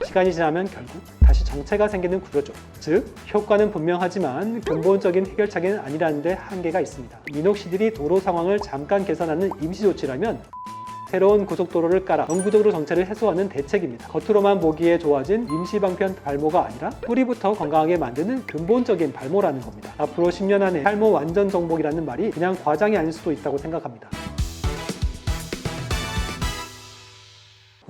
시간이 지나면 결국 다시 정체가 생기는 구조죠. 즉, 효과는 분명하지만 근본적인 해결책은 아니라는 데 한계가 있습니다. 미녹시딜이 도로 상황을 잠깐 개선하는 임시조치라면 새로운 고속도로를 깔아 영구적으로 정체를 해소하는 대책입니다. 겉으로만 보기에 좋아진 임시방편 발모가 아니라 뿌리부터 건강하게 만드는 근본적인 발모라는 겁니다. 앞으로 10년 안에 탈모 완전 정복이라는 말이 그냥 과장이 아닐 수도 있다고 생각합니다.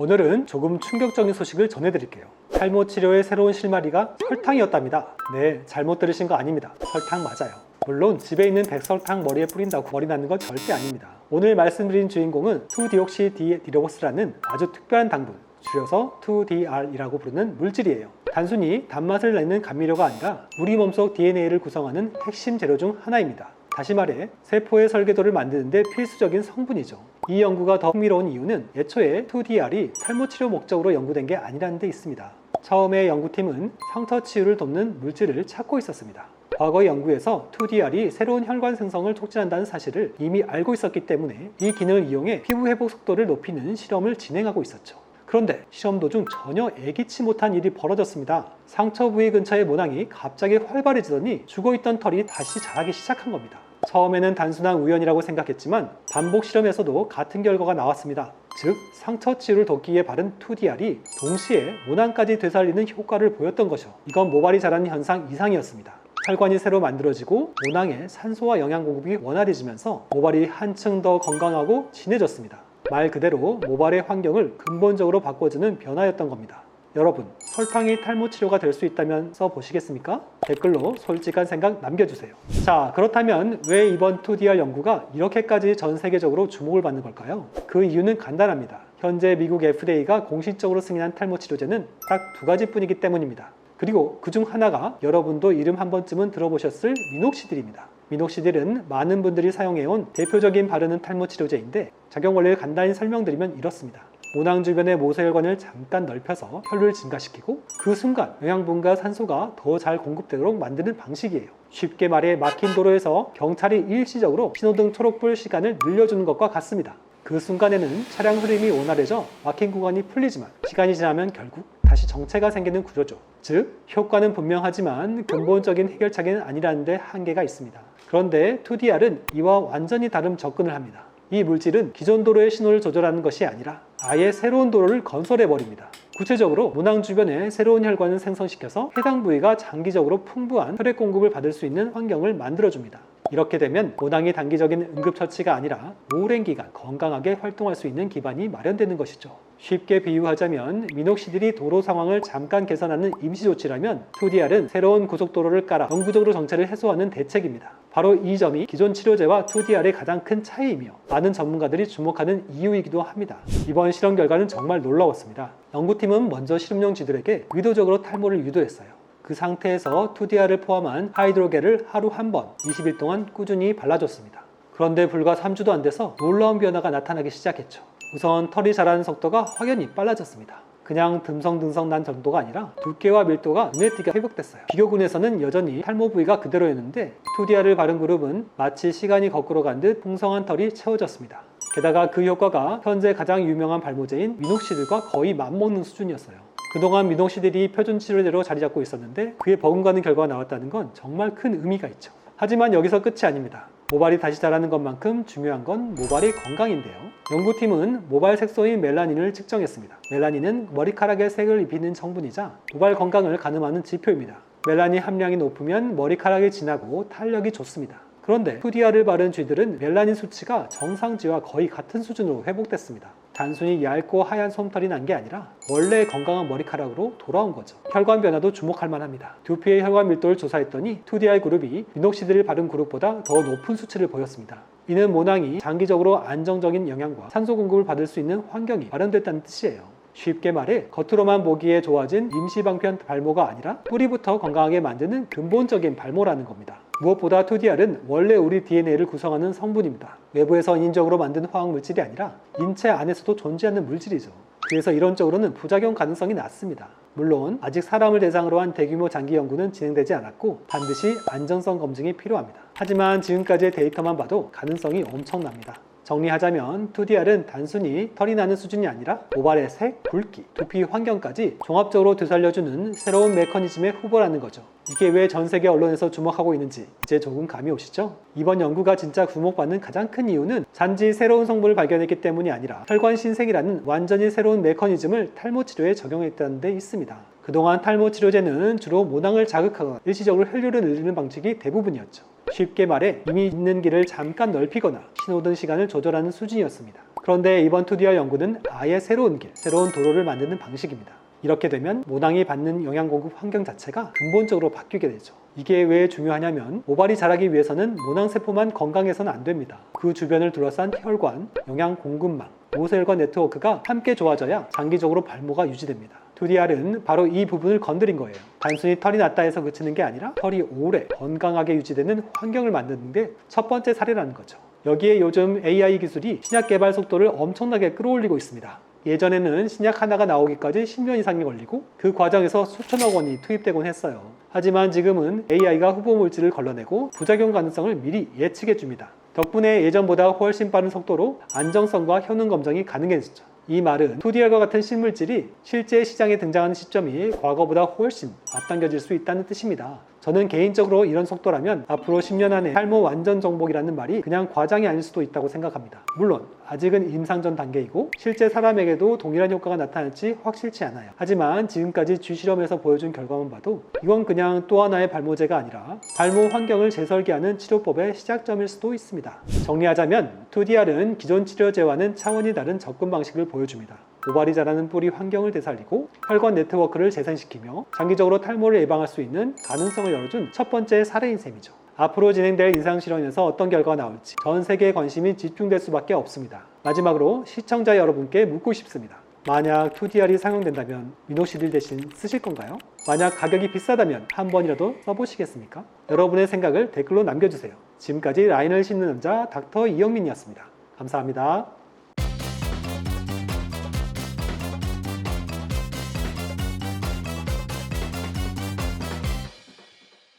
오늘은 조금 충격적인 소식을 전해드릴게요. 탈모 치료의 새로운 실마리가 설탕이었답니다. 네, 잘못 들으신 거 아닙니다. 설탕 맞아요. 물론 집에 있는 백설탕 머리에 뿌린다고 머리 나는 건 절대 아닙니다. 오늘 말씀드린 주인공은 2-디옥시디로보스라는 아주 특별한 당분, 줄여서 2DR이라고 부르는 물질이에요. 단순히 단맛을 내는 감미료가 아니라 우리 몸속 DNA를 구성하는 핵심 재료 중 하나입니다. 다시 말해 세포의 설계도를 만드는 데 필수적인 성분이죠. 이 연구가 더 흥미로운 이유는 애초에 2DR이 탈모 치료 목적으로 연구된 게 아니라는 데 있습니다. 처음에 연구팀은 상처 치유를 돕는 물질을 찾고 있었습니다. 과거 연구에서 2DR이 새로운 혈관 생성을 촉진한다는 사실을 이미 알고 있었기 때문에 이 기능을 이용해 피부 회복 속도를 높이는 실험을 진행하고 있었죠. 그런데 실험 도중 전혀 예기치 못한 일이 벌어졌습니다. 상처 부위 근처의 모낭이 갑자기 활발해지더니 죽어있던 털이 다시 자라기 시작한 겁니다. 처음에는 단순한 우연이라고 생각했지만 반복 실험에서도 같은 결과가 나왔습니다. 즉, 상처 치유를 돕기 위해 바른 2DR이 동시에 모낭까지 되살리는 효과를 보였던 것이죠. 이건 모발이 자라는 현상 이상이었습니다. 혈관이 새로 만들어지고 모낭에 산소와 영양 공급이 원활해지면서 모발이 한층 더 건강하고 진해졌습니다. 말 그대로 모발의 환경을 근본적으로 바꿔주는 변화였던 겁니다. 여러분, 설탕이 탈모 치료가 될 수 있다면 써보시겠습니까? 댓글로 솔직한 생각 남겨주세요. 자, 그렇다면 왜 이번 2DR 연구가 이렇게까지 전 세계적으로 주목을 받는 걸까요? 그 이유는 간단합니다. 현재 미국 FDA가 공식적으로 승인한 탈모 치료제는 딱 2가지뿐이기 때문입니다. 그리고 그중 하나가 여러분도 이름 한 번쯤은 들어보셨을 미녹시딜입니다. 미녹시딜은 많은 분들이 사용해온 대표적인 바르는 탈모 치료제인데 작용 원리를 간단히 설명드리면 이렇습니다. 모낭 주변의 모세혈관을 잠깐 넓혀서 혈류를 증가시키고 그 순간 영양분과 산소가 더 잘 공급되도록 만드는 방식이에요. 쉽게 말해 막힌 도로에서 경찰이 일시적으로 신호등 초록불 시간을 늘려주는 것과 같습니다. 그 순간에는 차량 흐름이 원활해져 막힌 구간이 풀리지만 시간이 지나면 결국 다시 정체가 생기는 구조죠. 즉, 효과는 분명하지만 근본적인 해결책은 아니라는 데 한계가 있습니다. 그런데 2DR은 이와 완전히 다른 접근을 합니다. 이 물질은 기존 도로의 신호를 조절하는 것이 아니라 아예 새로운 도로를 건설해버립니다. 구체적으로 모낭 주변에 새로운 혈관을 생성시켜서 해당 부위가 장기적으로 풍부한 혈액 공급을 받을 수 있는 환경을 만들어줍니다. 이렇게 되면 모낭이 단기적인 응급처치가 아니라 오랜 기간 건강하게 활동할 수 있는 기반이 마련되는 것이죠. 쉽게 비유하자면 미녹시딜이 도로 상황을 잠깐 개선하는 임시조치라면 2DR은 새로운 고속도로를 깔아 영구적으로 정체를 해소하는 대책입니다. 바로 이 점이 기존 치료제와 2DR의 가장 큰 차이이며 많은 전문가들이 주목하는 이유이기도 합니다. 이번 실험 결과는 정말 놀라웠습니다. 연구팀은 먼저 실험용 쥐들에게 의도적으로 탈모를 유도했어요. 그 상태에서 2DR을 포함한 하이드로겔을 하루 한 번 20일 동안 꾸준히 발라줬습니다. 그런데 불과 3주도 안 돼서 놀라운 변화가 나타나기 시작했죠. 우선 털이 자라는 속도가 확연히 빨라졌습니다. 그냥 듬성듬성 난 정도가 아니라 두께와 밀도가 눈에 띄게 회복됐어요. 비교군에서는 여전히 탈모 부위가 그대로였는데 2DR을 바른 그룹은 마치 시간이 거꾸로 간 듯 풍성한 털이 채워졌습니다. 게다가 그 효과가 현재 가장 유명한 발모제인 미녹시딜과 거의 맞먹는 수준이었어요. 그동안 미녹시딜이 표준 치료제로 자리 잡고 있었는데 그에 버금가는 결과가 나왔다는 건 정말 큰 의미가 있죠. 하지만 여기서 끝이 아닙니다. 모발이 다시 자라는 것만큼 중요한 건 모발의 건강인데요. 연구팀은 모발 색소인 멜라닌을 측정했습니다. 멜라닌은 머리카락에 색을 입히는 성분이자 모발 건강을 가늠하는 지표입니다. 멜라닌 함량이 높으면 머리카락이 진하고 탄력이 좋습니다. 그런데 2DR을 바른 쥐들은 멜라닌 수치가 정상쥐와 거의 같은 수준으로 회복됐습니다. 단순히 얇고 하얀 솜털이 난 게 아니라 원래 건강한 머리카락으로 돌아온 거죠. 혈관 변화도 주목할 만합니다. 두피의 혈관 밀도를 조사했더니 2DR 그룹이 미녹시딜을 바른 그룹보다 더 높은 수치를 보였습니다. 이는 모낭이 장기적으로 안정적인 영양과 산소 공급을 받을 수 있는 환경이 마련됐다는 뜻이에요. 쉽게 말해 겉으로만 보기에 좋아진 임시방편 발모가 아니라 뿌리부터 건강하게 만드는 근본적인 발모라는 겁니다. 무엇보다 2DR은 원래 우리 DNA를 구성하는 성분입니다. 외부에서 인위적으로 만든 화학물질이 아니라 인체 안에서도 존재하는 물질이죠. 그래서 이론적으로는 부작용 가능성이 낮습니다. 물론 아직 사람을 대상으로 한 대규모 장기 연구는 진행되지 않았고 반드시 안전성 검증이 필요합니다. 하지만 지금까지의 데이터만 봐도 가능성이 엄청납니다. 정리하자면 2DR은 단순히 털이 나는 수준이 아니라 모발의 색, 굵기, 두피 환경까지 종합적으로 되살려주는 새로운 메커니즘의 후보라는 거죠. 이게 왜 전 세계 언론에서 주목하고 있는지 이제 조금 감이 오시죠? 이번 연구가 진짜 주목받는 가장 큰 이유는 단지 새로운 성분을 발견했기 때문이 아니라 혈관 신생이라는 완전히 새로운 메커니즘을 탈모 치료에 적용했다는 데 있습니다. 그동안 탈모 치료제는 주로 모낭을 자극하거나 일시적으로 혈류를 늘리는 방식이 대부분이었죠. 쉽게 말해 이미 있는 길을 잠깐 넓히거나 신호등 시간을 조절하는 수준이었습니다. 그런데 이번 2DR 연구는 아예 새로운 길, 새로운 도로를 만드는 방식입니다. 이렇게 되면 모낭이 받는 영양 공급 환경 자체가 근본적으로 바뀌게 되죠. 이게 왜 중요하냐면 모발이 자라기 위해서는 모낭세포만 건강해서는 안 됩니다. 그 주변을 둘러싼 혈관, 영양 공급망, 모세혈관 네트워크가 함께 좋아져야 장기적으로 발모가 유지됩니다. 2DR은 바로 이 부분을 건드린 거예요. 단순히 털이 났다 해서 그치는 게 아니라 털이 오래 건강하게 유지되는 환경을 만드는 게 첫 번째 사례라는 거죠. 여기에 요즘 AI 기술이 신약 개발 속도를 엄청나게 끌어올리고 있습니다. 예전에는 신약 하나가 나오기까지 10년 이상이 걸리고 그 과정에서 수천억 원이 투입되곤 했어요. 하지만 지금은 AI가 후보 물질을 걸러내고 부작용 가능성을 미리 예측해 줍니다. 덕분에 예전보다 훨씬 빠른 속도로 안정성과 효능 검증이 가능해졌죠. 이 말은 2DR과 같은 신물질이 실제 시장에 등장하는 시점이 과거보다 훨씬 앞당겨질 수 있다는 뜻입니다. 저는 개인적으로 이런 속도라면 앞으로 10년 안에 탈모 완전 정복이라는 말이 그냥 과장이 아닐 수도 있다고 생각합니다. 물론 아직은 임상전 단계이고 실제 사람에게도 동일한 효과가 나타날지 확실치 않아요. 하지만 지금까지 쥐실험에서 보여준 결과만 봐도 이건 그냥 또 하나의 발모제가 아니라 발모 환경을 재설계하는 치료법의 시작점일 수도 있습니다. 정리하자면 2DR은 기존 치료제와는 차원이 다른 접근 방식을 보여줍니다. 모발이 자라는 뿌리 환경을 되살리고 혈관 네트워크를 재생시키며 장기적으로 탈모를 예방할 수 있는 가능성을 열어준 첫 번째 사례인 셈이죠. 앞으로 진행될 임상실험에서 어떤 결과가 나올지 전 세계의 관심이 집중될 수밖에 없습니다. 마지막으로 시청자 여러분께 묻고 싶습니다. 만약 2DR이 상용된다면 미노시딜 대신 쓰실 건가요? 만약 가격이 비싸다면 한 번이라도 써보시겠습니까? 여러분의 생각을 댓글로 남겨주세요. 지금까지 라인을 씹는 남자 닥터 이영민이었습니다. 감사합니다.